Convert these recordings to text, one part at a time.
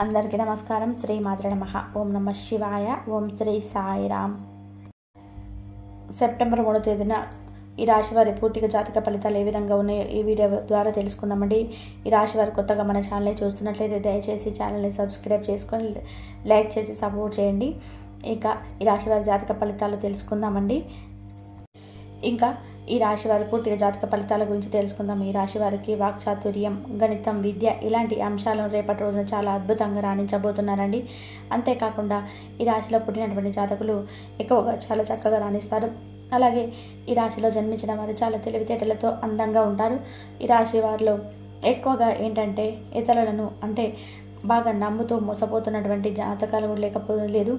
అందరికీ నమస్కారం. శ్రీ మాత్రే నమః. ఓం నమః శివాయ. ఓం శ్రీ సాయిరామ్. సెప్టెంబర్ 3వ తేదీన ఈ రాశి వారి పూర్తిగా జాతక ఫలితాలు ఏ విధంగా ఉన్నాయో ఈ వీడియో ద్వారా తెలుసుకుందామండి. ఈ రాశి వారు కొత్తగా మన ఛానల్ని చూస్తున్నట్లయితే దయచేసి ఛానల్ని సబ్స్క్రైబ్ చేసుకొని లైక్ చేసి సపోర్ట్ చేయండి. ఇంకా ఈ రాశి వారి జాతక ఫలితాలు తెలుసుకుందామండి. ఇంకా ఈ రాశి వారి పూర్తిగా జాతక ఫలితాల గురించి తెలుసుకుందాం. ఈ రాశి వారికి వాక్చాతుర్యం, గణితం, విద్య ఇలాంటి అంశాలను రేపటి రోజున చాలా అద్భుతంగా రాణించబోతున్నారండి. అంతేకాకుండా ఈ రాశిలో పుట్టినటువంటి జాతకులు ఎక్కువగా చాలా చక్కగా రాణిస్తారు. అలాగే ఈ రాశిలో జన్మించిన వారు చాలా తెలివితేటలతో అందంగా ఉంటారు. ఈ రాశి వారిలో ఎక్కువగా ఏంటంటే ఇతరులను అంటే బాగా నమ్ముతూ మోసపోతున్నటువంటి జాతకాలు లేకపోలేదు.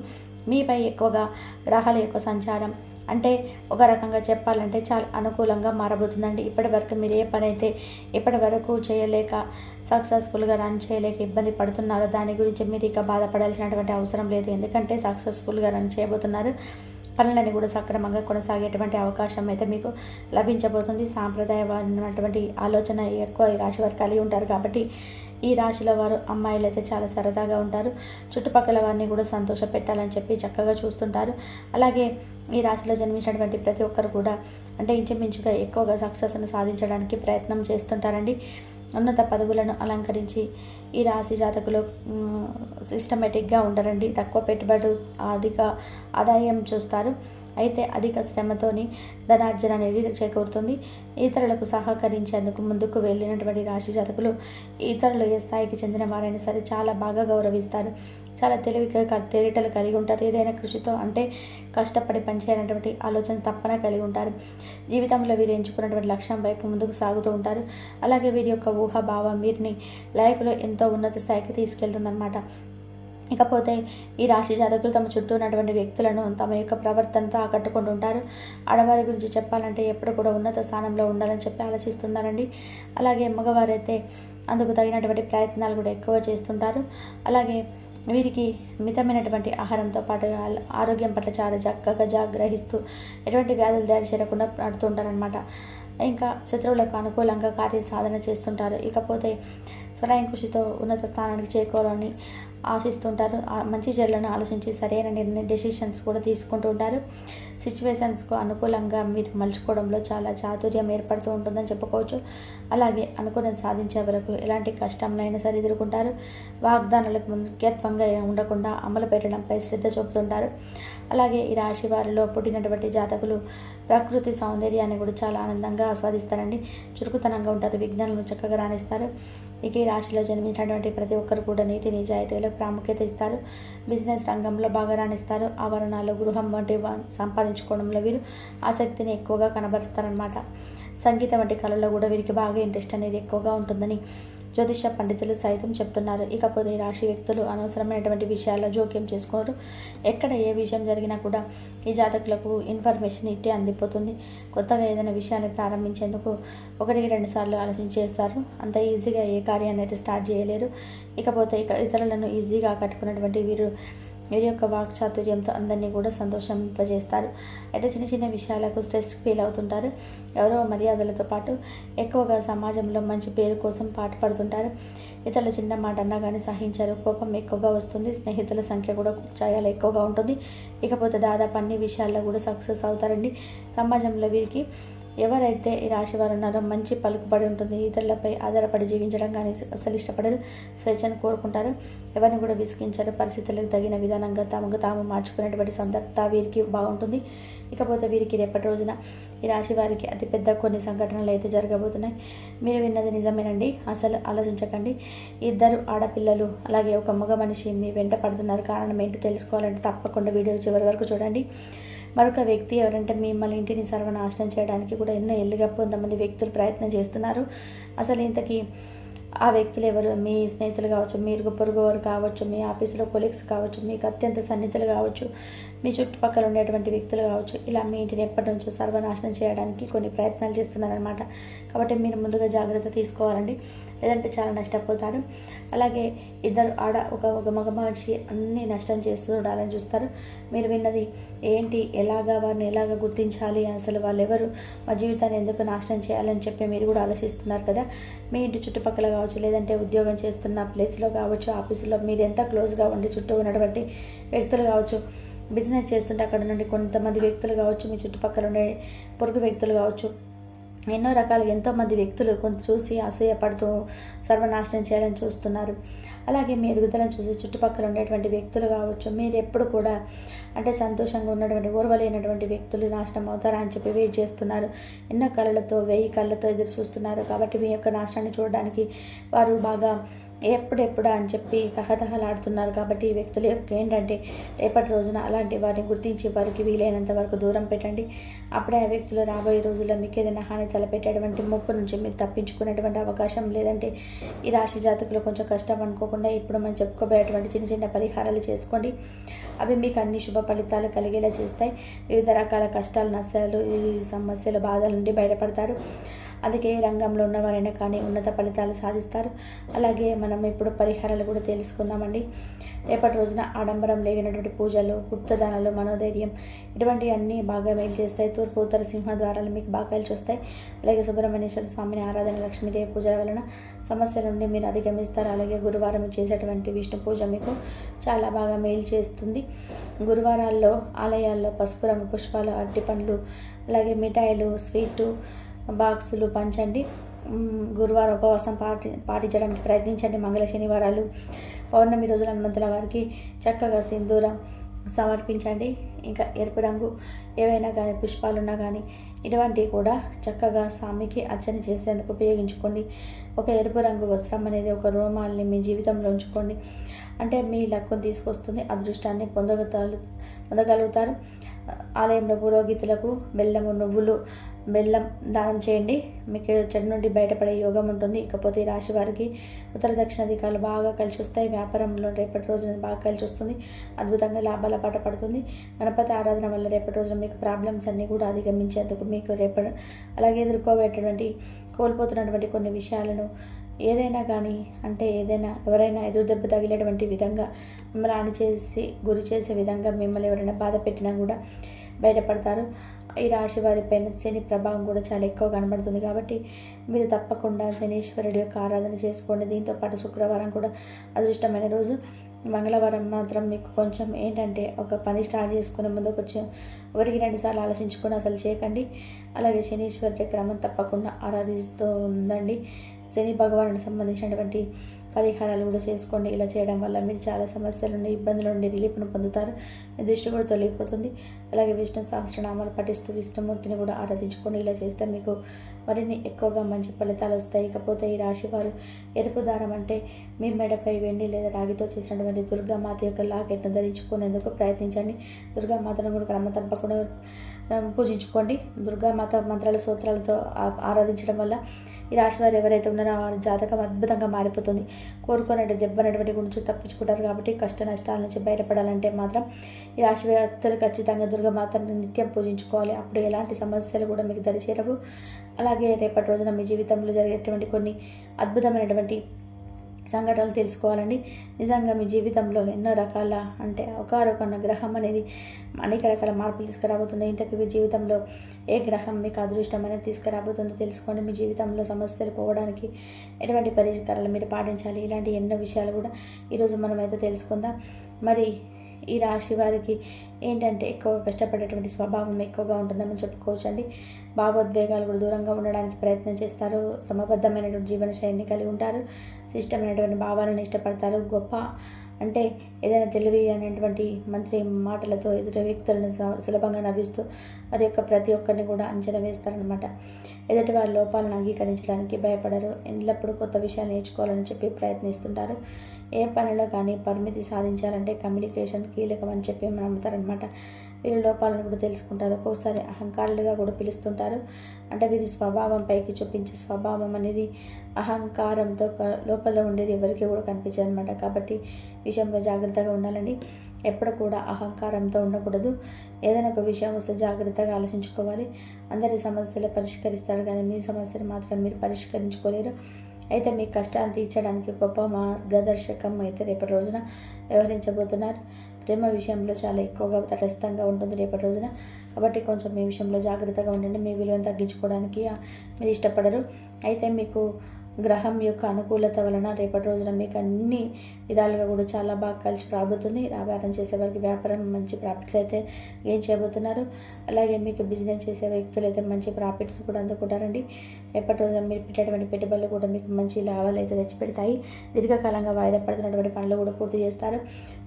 మీపై ఎక్కువగా గ్రహాల యొక్క సంచారం అంటే ఒక రకంగా చెప్పాలంటే చాలా అనుకూలంగా మారబోతుందండి. ఇప్పటి వరకు మీరు ఏ పని అయితే ఇప్పటి వరకు చేయలేక సక్సెస్ఫుల్గా రన్ చేయలేక ఇబ్బంది పడుతున్నారో దాని గురించి మీరు ఇక బాధపడాల్సినటువంటి అవసరం లేదు. ఎందుకంటే సక్సెస్ఫుల్గా రన్ చేయబోతున్నారు. పనులన్నీ కూడా సక్రమంగా కొనసాగేటువంటి అవకాశం అయితే మీకు లభించబోతుంది. సాంప్రదాయమైనటువంటి ఆలోచన ఎక్కువ ఈ రాశి వారు కలిగి ఉంటారు కాబట్టి ఈ రాశిలో వారు అమ్మాయిలు అయితే చాలా సరదాగా ఉంటారు. చుట్టుపక్కల వారిని కూడా సంతోష పెట్టాలని చెప్పి చక్కగా చూస్తుంటారు. అలాగే ఈ రాశిలో జన్మించినటువంటి ప్రతి ఒక్కరు కూడా అంటే ఇంచుమించుగా ఎక్కువగా సక్సెస్ను సాధించడానికి ప్రయత్నం చేస్తుంటారండి. ఉన్నత పదవులను అలంకరించి ఈ రాశి జాతకులు సిస్టమేటిక్గా ఉండరండి. తక్కువ పెట్టుబడి అధిక ఆదాయం చూస్తారు. అయితే అధిక శ్రమతోని ధనార్జన అనేది చేకూరుతుంది. ఇతరులకు సహకరించేందుకు ముందుకు వెళ్ళినటువంటి రాశి జాతకులు ఇతరులు ఏ స్థాయికి చెందిన వారైనా సరే చాలా బాగా గౌరవిస్తారు. చాలా తెలివితేటలు కలిగి ఉంటారు. ఏదైనా కృషితో అంటే కష్టపడి పనిచేయాలనేటువంటి ఆలోచన తప్పన కలిగి ఉంటారు. జీవితంలో వీరు ఎంచుకున్నటువంటి లక్ష్యం వైపు ముందుకు సాగుతూ ఉంటారు. అలాగే వీరి యొక్క ఊహాభావం వీరిని లైఫ్లో ఎంతో ఉన్నత స్థాయికి తీసుకెళ్తుందన్నమాట. ఇకపోతే ఈ రాశి జాతకులు తమ చుట్టూ ఉన్నటువంటి వ్యక్తులను తమ యొక్క ప్రవర్తనతో ఆకట్టుకుంటూ ఉంటారు. ఆడవారి గురించి చెప్పాలంటే ఎప్పుడు కూడా ఉన్నత స్థానంలో ఉండాలని చెప్పి ఆలోచిస్తున్నారండి. అలాగే మగవారైతే అందుకు తగినటువంటి ప్రయత్నాలు కూడా ఎక్కువ చేస్తుంటారు. అలాగే వీరికి మితమైనటువంటి ఆహారంతో పాటు ఆరోగ్యం పట్ల చాలా చక్కగా జాగ్రహిస్తూ ఎటువంటి వ్యాధులు దాడి చేరకుండా పడుతుంటారనమాట. ఇంకా శత్రువులకు అనుకూలంగా కార్యసాధన చేస్తుంటారు. ఇకపోతే స్వయం కృషితో ఉన్నత స్థానానికి చేరుకోవాలని ఆశిస్తుంటారు. మంచి చెడులను ఆలోచించి సరైన డెసిషన్స్ కూడా తీసుకుంటూ ఉంటారు. సిచ్యువేషన్స్కు అనుకూలంగా మీరు మలుచుకోవడంలో చాలా చాతుర్యం ఏర్పడుతూ ఉంటుందని చెప్పుకోవచ్చు. అలాగే అనుకున్నది సాధించే వరకు ఎలాంటి కష్టంనైనా సరే ఎదుర్కొంటారు. వాగ్దానాలకు ముఖ్యత్వంగా ఉండకుండా అమలు పెట్టడంపై శ్రద్ధ చూపుతుంటారు. అలాగే ఈ రాశి వారిలో పుట్టినటువంటి జాతకులు ప్రకృతి సౌందర్యాన్ని కూడా చాలా ఆనందంగా ఆస్వాదిస్తారండి. చురుకుతనంగా ఉంటారు. విజ్ఞానాలను చక్కగా రాణిస్తారు. ఇక ఈ రాశిలో జన్మించినటువంటి ప్రతి ఒక్కరు కూడా నీతి నిజాయితీలకు ప్రాముఖ్యత ఇస్తారు. బిజినెస్ రంగంలో బాగా రాణిస్తారు. ఆవరణాలు గృహం వంటి సంపాదించుకోవడంలో వీరు ఆసక్తిని ఎక్కువగా కనబరుస్తారనమాట. సంగీతం వంటి కళల్లో కూడా వీరికి బాగా ఇంట్రెస్ట్ అనేది ఎక్కువగా ఉంటుందని జ్యోతిష పండితులు సైతం చెప్తున్నారు. ఇకపోతే ఈ రాశి వ్యక్తులు అనవసరమైనటువంటి విషయాల్లో జోక్యం చేసుకోరు. ఎక్కడ ఏ విషయం జరిగినా కూడా ఈ జాతకులకు ఇన్ఫర్మేషన్ ఇట్టే అందిపోతుంది. కొత్తగా ఏదైనా విషయాన్ని ప్రారంభించేందుకు 1-2 సార్లు ఆలోచించి చేస్తారు. అంత ఈజీగా ఏ కార్యాన్ని అయితే స్టార్ట్ చేయలేరు. ఇకపోతే ఇతరులను ఈజీగా ఆకట్టుకున్నటువంటి వీరి యొక్క వాక్చాతుర్యంతో అందరినీ కూడా సంతోషింపజేస్తారు. అయితే చిన్న చిన్న విషయాలకు స్ట్రెస్ ఫీల్ అవుతుంటారు. ఎవరో మర్యాదలతో పాటు ఎక్కువగా సమాజంలో మంచి పేరు కోసం పాటుపడుతుంటారు. ఇతరుల చిన్న మాట అన్నా కానీ సహించరు. కోపం ఎక్కువగా వస్తుంది. స్నేహితుల సంఖ్య కూడా చాలా ఎక్కువగా ఉంటుంది. ఇకపోతే దాదాపు అన్ని విషయాల్లో కూడా సక్సెస్ అవుతారండి. సమాజంలో వీరికి ఎవరైతే ఈ రాశి వారు ఉన్నారో మంచి పలుకుబడి ఉంటుంది. ఇతరులపై ఆధారపడి జీవించడం కానీ అసలు ఇష్టపడరు. స్వేచ్ఛను కోరుకుంటారు. ఎవరిని కూడా విసిగించరు. పరిస్థితులకు తగిన విధానంగా తమకు తాము మార్చుకునేటువంటి సందర్భత వీరికి బాగుంటుంది. ఇకపోతే వీరికి రేపటి రోజున ఈ రాశి వారికి అతిపెద్ద కొన్ని సంఘటనలు అయితే జరగబోతున్నాయి. మీరు విన్నది నిజమేనండి. అసలు ఆలోచించకండి. 2 ఆడపిల్లలు అలాగే ఒక మగ మనిషి మీ వెంట పడుతున్నారు. కారణం ఏంటి తెలుసుకోవాలంటే తప్పకుండా వీడియో చివరి వరకు చూడండి. మరొక వ్యక్తి ఎవరంటే మిమ్మల్ని ఇంటిని సర్వనాశనం చేయడానికి కూడా ఎన్నో ఏళ్ళుగా కొంతమంది వ్యక్తులు ప్రయత్నం చేస్తున్నారు. అసలు ఇంతకీ ఆ వ్యక్తులు ఎవరు? మీ స్నేహితులు కావచ్చు, మీరు పొరుగు వారు కావచ్చు, మీ ఆఫీసులో కొలీగ్స్ కావచ్చు, మీకు అత్యంత సన్నిహితులు కావచ్చు, మీ చుట్టుపక్కల ఉండేటువంటి వ్యక్తులు కావచ్చు. ఇలా మీ ఇంటిని ఎప్పటి నుంచో సర్వనాశనం చేయడానికి కొన్ని ప్రయత్నాలు చేస్తున్నారనమాట. కాబట్టి మీరు ముందుగా జాగ్రత్త తీసుకోవాలండి. లేదంటే చాలా నష్టపోతారు. అలాగే ఇద్దరు ఒక మగ మనిషి అన్ని నష్టం చేస్తూ చూడాలని చూస్తారు. మీరు విన్నది ఏంటి, వారిని ఎలాగా గుర్తించాలి, అసలు వాళ్ళు ఎవరు, మా జీవితాన్ని ఎందుకు నాశనం చేయాలని చెప్పి మీరు కూడా ఆలోచిస్తున్నారు కదా. మీ ఇంటి చుట్టుపక్కల కావచ్చు, లేదంటే ఉద్యోగం చేస్తున్న ప్లేస్లో కావచ్చు, ఆఫీసులో మీరు ఎంత క్లోజ్గా ఉండి చుట్టూ ఉన్నటువంటి వ్యక్తులు కావచ్చు, బిజినెస్ చేస్తుంటే అక్కడ నుండి కొంతమంది వ్యక్తులు కావచ్చు, మీ చుట్టుపక్కల ఉండే పొరుగు వ్యక్తులు కావచ్చు, ఎన్నో రకాలుగా ఎంతోమంది వ్యక్తులు కొంత చూసి అసూయపడుతూ సర్వనాశనం చేయాలని చూస్తున్నారు. అలాగే మీ ఎదుగుదలను చూసి చుట్టుపక్కల ఉండేటువంటి వ్యక్తులు కావచ్చు, మీరు ఎప్పుడు కూడా అంటే సంతోషంగా ఉన్నటువంటి ఓర్వలేనటువంటి వ్యక్తులు నాశనం అవుతారా అని చెప్పి వెయిట్ చేస్తున్నారు. ఎన్నో కళ్ళతో 1000 కళ్ళతో ఎదురు చూస్తున్నారు. కాబట్టి మీ యొక్క నాశనాన్ని చూడడానికి వారు బాగా ఎప్పుడెప్పుడా అని చెప్పి తహతహలాడుతున్నారు. కాబట్టి ఈ వ్యక్తులు ఏంటంటే రేపటి రోజున అలాంటి వారిని గుర్తించి వారికి వీలైనంత వరకు దూరం పెట్టండి. అప్పుడే ఆ వ్యక్తులు రాబోయే రోజుల్లో మీకు ఏదైనా హాని తలపెట్టేటువంటి ముప్పు నుంచి మీరు తప్పించుకునేటువంటి అవకాశం. లేదంటే ఈ రాశి జాతకులు కొంచెం కష్టం అనుకోకుండా ఇప్పుడు మనం చెప్పుకోబోయేటువంటి చిన్న చిన్న పరిహారాలు చేసుకోండి. అవి మీకు అన్ని శుభ ఫలితాలు కలిగేలా చేస్తాయి. వివిధ రకాల కష్టాలు, నష్టాలు, ఈ సమస్యలు, బాధల నుండి బయటపడతారు. అందుకే ఏ రంగంలో ఉన్నవారైనా కానీ ఉన్నత ఫలితాలు సాధిస్తారు. అలాగే మనం ఇప్పుడు పరిహారాలు కూడా తెలుసుకుందామండి. రేపటి రోజున ఆడంబరం లేనటువంటి పూజలు, గుప్తదానాలు, మనోధైర్యం ఇటువంటివన్నీ బాగా మేలు చేస్తాయి. తూర్పు ఉత్తర సింహద్వారాలు మీకు బాగా కలిసి వస్తాయి. అలాగే సుబ్రహ్మణ్యేశ్వర స్వామిని ఆరాధన, లక్ష్మీదేవి పూజల వలన సమస్యల నుండి మీరు అధిగమిస్తారు. అలాగే గురువారం చేసేటువంటి విష్ణు పూజ మీకు చాలా బాగా మేలు చేస్తుంది. గురువారాల్లో ఆలయాల్లో పసుపు రంగు పుష్పాలు, అరటి పండ్లు, అలాగే మిఠాయిలు, స్వీటు బాక్సులు పంచండి. గురువారం ఉపవాసం పాటించడానికి ప్రయత్నించండి. మంగళ శనివారాలు, పౌర్ణమి రోజుల హనుమంతుల వారికి చక్కగా సింధూరం సమర్పించండి. ఇంకా ఎరుపు రంగు ఏవైనా కానీ పుష్పాలున్నా కానీ ఇటువంటివి కూడా చక్కగా స్వామికి అర్చన చేసేందుకు ఉపయోగించుకోండి. ఒక ఎరుపు రంగు వస్త్రం అనేది, ఒక రోమాల్ని మీ జీవితంలో ఉంచుకోండి. అంటే మీ లక్కును తీసుకొస్తుంది, అదృష్టాన్ని పొందగలుగుతారు. ఆలయంలో పురోహితులకు బెల్లము, నువ్వులు, బెల్లం దానం చేయండి. మీకు చెడు నుండి బయటపడే యోగం ఉంటుంది. ఇకపోతే ఈ రాశి వారికి ఉత్తర దక్షిణ దిక్కాలు బాగా కలిసి వస్తాయి. వ్యాపారంలో రేపటి రోజున బాగా కలిసి వస్తుంది. అద్భుతంగా లాభాల పాట పడుతుంది. గణపతి ఆరాధన వల్ల రేపటి రోజున మీకు ప్రాబ్లమ్స్ అన్నీ కూడా అధిగమించేందుకు మీకు అలాగే ఎదుర్కోబోయేటువంటి కోల్పోతున్నటువంటి కొన్ని విషయాలను ఏదైనా కానీ అంటే ఎవరైనా ఎదురు దెబ్బ తగిలేటువంటి విధంగా మిమ్మల్ని గురి చేసే విధంగా మిమ్మల్ని ఎవరైనా బాధ పెట్టినా కూడా బయటపడతారు. ఈ రాశి వారి పైన శని ప్రభావం కూడా చాలా ఎక్కువ కనబడుతుంది. కాబట్టి మీరు తప్పకుండా శనీశ్వరుడి యొక్క ఆరాధన చేసుకోండి. దీంతోపాటు శుక్రవారం కూడా అదృష్టమైన రోజు. మంగళవారం మాత్రం మీకు కొంచెం ఏంటంటే ఒక పని స్టార్ట్ చేసుకునే ముందు కొంచెం 1-2 సార్లు ఆలోచించుకొని అసలు చేయకండి. అలాగే శనీశ్వరుడి క్రమం తప్పకుండా ఆరాధిస్తూ ఉండండి. శని భగవానుడికి సంబంధించినటువంటి పరిహారాలు కూడా చేసుకోండి. ఇలా చేయడం వల్ల మీరు చాలా సమస్యల నుండి, ఇబ్బందుల నుండి రిలీఫ్ను పొందుతారు. మీ దృష్టి కూడా తొలగిపోతుంది. అలాగే విష్ణు సహస్రనామాలు పఠిస్తూ విష్ణుమూర్తిని కూడా ఆరాధించుకొని ఇలా చేస్తే మీకు మరిన్ని ఎక్కువగా మంచి ఫలితాలు వస్తాయి. ఇకపోతే ఈ రాశి వారు ఎరుపు దారం అంటే మీ మెడపై వెండి లేదా రాగితో చేసినటువంటి దుర్గామాత యొక్క లాకెట్ను ధరించుకునేందుకు ప్రయత్నించండి. దుర్గామాతను కూడా క్రమ తప్పకుండా పూజించుకోండి. దుర్గామాత మంత్రాల స్తోత్రాలతో ఆరాధించడం వల్ల ఈ రాశి వారు ఎవరైతే ఉన్నారో వారి జాతకం అద్భుతంగా మారిపోతుంది. కోరుకున్నట్టు దెబ్బనటువంటి గురించి తప్పించుకుంటారు. కాబట్టి కష్ట నష్టాల నుంచి బయటపడాలంటే మాత్రం ఈ రాశి వ్యక్తులు ఖచ్చితంగా దుర్గామాతను నిత్యం పూజించుకోవాలి. అప్పుడు ఎలాంటి సమస్యలు కూడా మీకు దరిచేరవు. అలాగే రేపటి రోజున మీ జీవితంలో జరిగేటువంటి కొన్ని అద్భుతమైనటువంటి సంఘటనలు తెలుసుకోవాలండి. నిజంగా మీ జీవితంలో ఎన్నో రకాల అంటే ఒకరొక గ్రహం అనేది అనేక రకాల మార్పులు తీసుకురాబోతుంది. ఇంతకు మీ జీవితంలో ఏ గ్రహం మీకు అదృష్టం అనేది తీసుకురాబోతుందో తెలుసుకోండి. మీ జీవితంలో సమస్యలు పోవడానికి ఎటువంటి పరిష్కారాలు మీరు పాటించాలి, ఇలాంటి ఎన్నో విషయాలు కూడా ఈరోజు మనమైతే తెలుసుకుందాం. మరి ఈ రాశి వారికి ఏంటంటే ఎక్కువగా కష్టపడేటువంటి స్వభావం ఎక్కువగా ఉంటుందని చెప్పుకోవచ్చండి. భావోద్వేగాలు కూడా దూరంగా ఉండడానికి ప్రయత్నం చేస్తారు. క్రమబద్ధమైనటువంటి జీవన శైలిని కలిగి ఉంటారు. ఇష్టమైనటువంటి భావాలను ఇష్టపడతారు. గొప్ప అంటే ఏదైనా తెలివి అనేటువంటి మంత్రి మాటలతో ఎదుటి వ్యక్తులను సులభంగా నవ్విస్తూ వారి యొక్క ప్రతి ఒక్కరిని కూడా అంచనా వేస్తారనమాట. ఎదుటి వారి లోపాలను అంగీకరించడానికి భయపడరు. ఎల్లప్పుడూ కొత్త విషయాలు నేర్చుకోవాలని చెప్పి ప్రయత్నిస్తుంటారు. ఏ పనిలో కానీ పరిమితి సాధించాలంటే కమ్యూనికేషన్ కీలకం అని చెప్పి నమ్ముతారనమాట. వీరి లోపాలను కూడా తెలుసుకుంటారు. ఒక్కొక్కసారి అహంకారులుగా కూడా పిలుస్తుంటారు. అంటే వీరి స్వభావం పైకి చూపించే స్వభావం అనేది అహంకారంతో లోపల ఉండేది ఎవరికి కూడా కనిపించదు అనమాట. కాబట్టి విషయంలో జాగ్రత్తగా ఉండాలండి. ఎప్పుడు కూడా అహంకారంతో ఉండకూడదు. ఏదైనా ఒక విషయం వస్తే జాగ్రత్తగా ఆలోచించుకోవాలి. అందరి సమస్యలు పరిష్కరిస్తారు కానీ మీ సమస్యలు మాత్రం మీరు పరిష్కరించుకోలేరు. అయితే మీ కష్టాన్ని తీర్చడానికి గొప్ప మార్గదర్శకం అయితే రేపటి రోజున వ్యవహరించబోతున్నారు. ప్రేమ విషయంలో చాలా ఎక్కువగా తటస్థంగా ఉంటుంది రేపటి రోజున. కాబట్టి కొంచెం మీ విషయంలో జాగ్రత్తగా ఉండండి. మీ విలువను తగ్గించుకోవడానికి మీరు ఇష్టపడరు. అయితే మీకు గ్రహం యొక్క అనుకూలత వలన రేపటి రోజున మీకు అన్ని విధాలుగా కూడా చాలా బాగా కలిసి రాబోతుంది. వ్యాపారం చేసేవారికి వ్యాపారం మంచి ప్రాఫిట్స్ అయితే గెయిన్ చేయబోతున్నారు. అలాగే మీకు బిజినెస్ చేసే వ్యక్తులు అయితే మంచి ప్రాఫిట్స్ కూడా అందుకుంటారండి. రేపటి రోజున మీరు పెట్టేటువంటి పెట్టుబడులు కూడా మీకు మంచి లాభాలు అయితే తెచ్చిపెడతాయి. దీర్ఘకాలంగా వాయిదా పడుతున్నటువంటి పనులు కూడా పూర్తి చేస్తారు.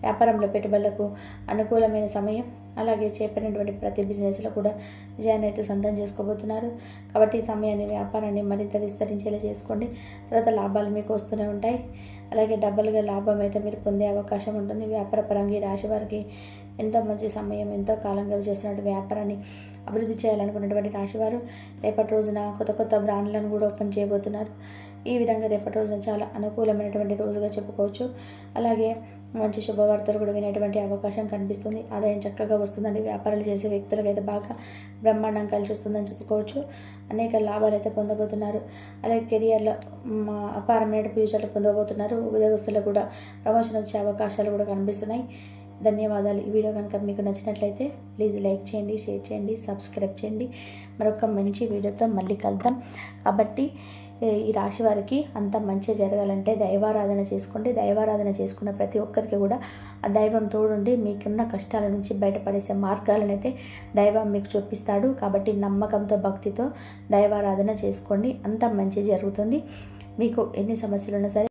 వ్యాపారంలో పెట్టుబడులకు అనుకూలమైన సమయం. అలాగే చేపట్టినటువంటి ప్రతి బిజినెస్లో కూడా విజయాన్ని అయితే సొంతం చేసుకోబోతున్నారు. కాబట్టి ఈ సమయాన్ని వ్యాపారాన్ని మరింత విస్తరించేలా చేసుకోండి. తర్వాత లాభాలు మీకు వస్తూనే ఉంటాయి. అలాగే డబ్బులుగా లాభం అయితే మీరు పొందే అవకాశం ఉంటుంది. వ్యాపార పరంగా ఈ రాశి వారికి ఎంతో మంచి సమయం. ఎంతో కాలంగా చేస్తున్నటువంటి వ్యాపారాన్ని అభివృద్ధి చేయాలనుకున్నటువంటి రాశివారు రేపటి రోజున కొత్త బ్రాండ్లను కూడా ఓపెన్ చేయబోతున్నారు. ఈ విధంగా రేపటి రోజున చాలా అనుకూలమైనటువంటి రోజుగా చెప్పుకోవచ్చు. అలాగే మంచి శుభవార్తలు కూడా వినేటువంటి అవకాశం కనిపిస్తుంది. ఆదాయం చక్కగా వస్తుందండి. వ్యాపారాలు చేసే వ్యక్తులకు అయితే బాగా బ్రహ్మాండం కలిసి వస్తుందని చెప్పుకోవచ్చు. అనేక లాభాలు అయితే పొందబోతున్నారు. అలాగే కెరియర్లో అపారమైన ఫ్యూచర్లు పొందబోతున్నారు. ఉద్యోగస్తులకు కూడా ప్రమోషన్ వచ్చే అవకాశాలు కూడా కనిపిస్తున్నాయి. ధన్యవాదాలు. ఈ వీడియో కనుక మీకు నచ్చినట్లయితే ప్లీజ్ లైక్ చేయండి, షేర్ చేయండి, సబ్స్క్రైబ్ చేయండి. మరొక మంచి వీడియోతో మళ్ళీ కలుద్దాం. కాబట్టి ఈ రాశి వారికి అంత మంచి జరగాలంటే దైవారాధన చేసుకోండి. దైవారాధన చేసుకున్న ప్రతి ఒక్కరికి కూడా ఆ దైవం తోడుండి మీకున్న కష్టాల నుంచి బయటపడేసే మార్గాలను అయితే దైవం మీకు చూపిస్తాడు. కాబట్టి నమ్మకంతో భక్తితో దైవారాధన చేసుకోండి. అంత మంచి జరుగుతుంది. మీకు ఎన్ని సమస్యలు ఉన్నా సరే